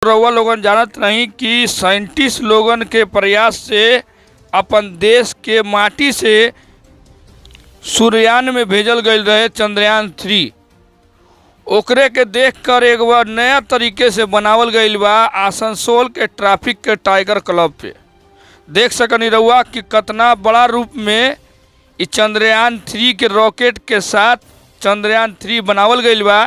रउआ लोगन जानत नहीं कि साइंटिस्ट लोगन के प्रयास से अपन देश के माटी से सूर्ययान में भेजल गईल रहे चंद्रयान-3। ओकरे के देख कर एक बार नया तरीके से बनावल गईल बा आसनसोल के ट्रैफिक के टाइगर क्लब पे। देख सकनी रउआ कि कितना बड़ा रूप में इस चंद्रयान-3 के रॉकेट के साथ चंद्रयान-3 बनावल गईल बा।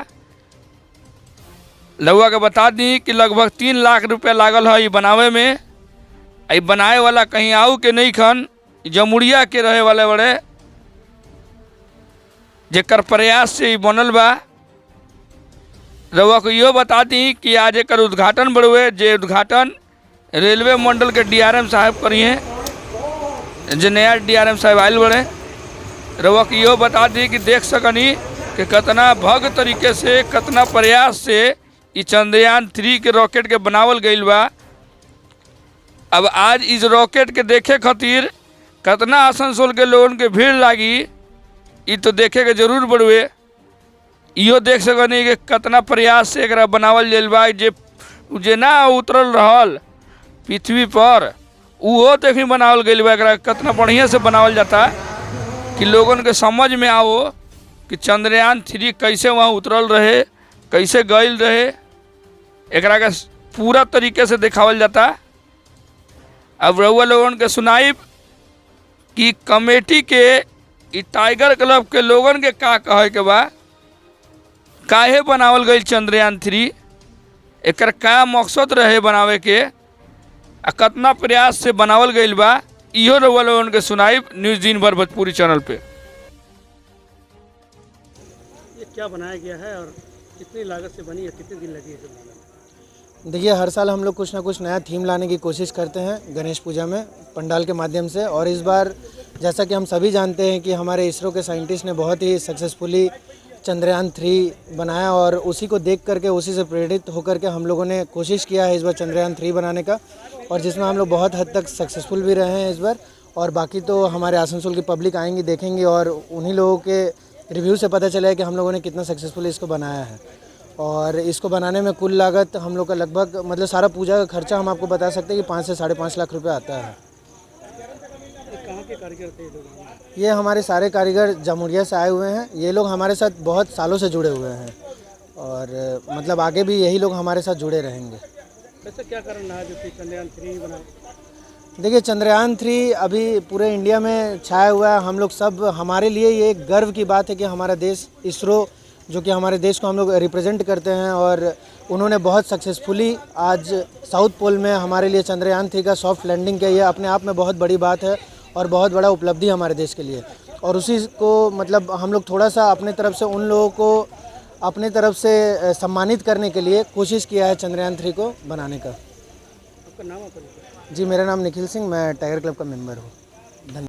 रउआ के बता दी कि लगभग 3 लाख रुपया लागल है बनावे में। आई बनाए वाला कहीं आऊ के नहीं खन जमुड़िया के रहे वाले बड़े जेकर प्रयास से ही बनल बा। रउआ को यो बता दी कि आज एक उद्घाटन बड़ुए जे उद्घाटन रेलवे मंडल के डीआरएम साहब करिए जो नया डीआरएम साहब आयल बड़े। रउआ को यो बता दी कि देख सकनी कि कितना भव्य तरीके से कितना प्रयास से इस चंद्रयान-3 के रॉकेट के बनावल गईल बा। अब आज इस रॉकेट के देखे खातिर कितना आसनसोल के लोगन के भीड़ लागी ये तो देखे के जरूर बड़ुए। इहो देख सकनी कि कितना प्रयास से एकरा बनावल गईल बा। जे ना उतरल रहल पृथ्वी पर उहो देखी बनावल गईल बा। एकरा कितना बढ़िया से बनावल जाता कि लोगन के समझ में आओ कि चंद्रयान-3 कैसे वहाँ उतरल रहे, कैसे गईल रहे, एकरा के पूरा तरीके से दिखावल जाता। अब रउआ लोगन के सुनाइब कि कमेटी के इ टाइगर क्लब के लोगन के का कहे के बा, काहे बनावल गईल चंद्रयान-3, एकर का मकसद रहे बनावे के, आ कितना प्रयास से बनावल गईल बा, इहो रउआ लोगन के सुनाइब न्यूज़ दिन भर भोजपुरी चैनल पे। ये क्या बनाया गया है और कितनी लागत से बनी है, कितने दिन लगे इसे बनाने में? देखिए, हर साल हम लोग कुछ ना कुछ नया थीम लाने की कोशिश करते हैं गणेश पूजा में पंडाल के माध्यम से। और इस बार जैसा कि हम सभी जानते हैं कि हमारे इसरो के साइंटिस्ट ने बहुत ही सक्सेसफुली चंद्रयान-3 बनाया और उसी को देख करके उसी से प्रेरित होकर के हम लोगों ने कोशिश किया है इस बार चंद्रयान-3 बनाने का, और जिसमें हम लोग बहुत हद तक सक्सेसफुल भी रहे हैं इस बार। और बाकी तो हमारे आसनसोल की पब्लिक आएंगी, देखेंगी और उन्हीं लोगों के रिव्यू से पता चला है कि हम लोगों ने कितना सक्सेसफुल इसको बनाया है। और इसको बनाने में कुल लागत हम लोग का लगभग मतलब सारा पूजा का खर्चा हम आपको बता सकते हैं कि 5 से 5.5 लाख रुपये आता है। कहाँ के कारीगर थे लोग? ये हमारे सारे कारीगर जमुड़िया से आए हुए हैं। ये लोग हमारे साथ बहुत सालों से जुड़े हुए हैं और मतलब आगे भी यही लोग हमारे साथ जुड़े रहेंगे। वैसे क्या कारण रहा जो कि चंद्रयान-3 बना? देखिए, चंद्रयान-3 अभी पूरे इंडिया में छाया हुआ है। हम लोग सब, हमारे लिए ये एक गर्व की बात है कि हमारा देश इसरो जो कि हमारे देश को हम लोग रिप्रेजेंट करते हैं और उन्होंने बहुत सक्सेसफुली आज साउथ पोल में हमारे लिए चंद्रयान-3 का सॉफ्ट लैंडिंग किया। ये अपने आप में बहुत बड़ी बात है और बहुत बड़ा उपलब्धि हमारे देश के लिए। और उसी को मतलब हम लोग थोड़ा सा अपने तरफ से उन लोगों को अपने तरफ से सम्मानित करने के लिए कोशिश किया है चंद्रयान-3 को बनाने का। आपका नाम? जी, मेरा नाम निखिल सिंह, मैं टाइगर क्लब का मेंबर हूँ। धन्यवाद।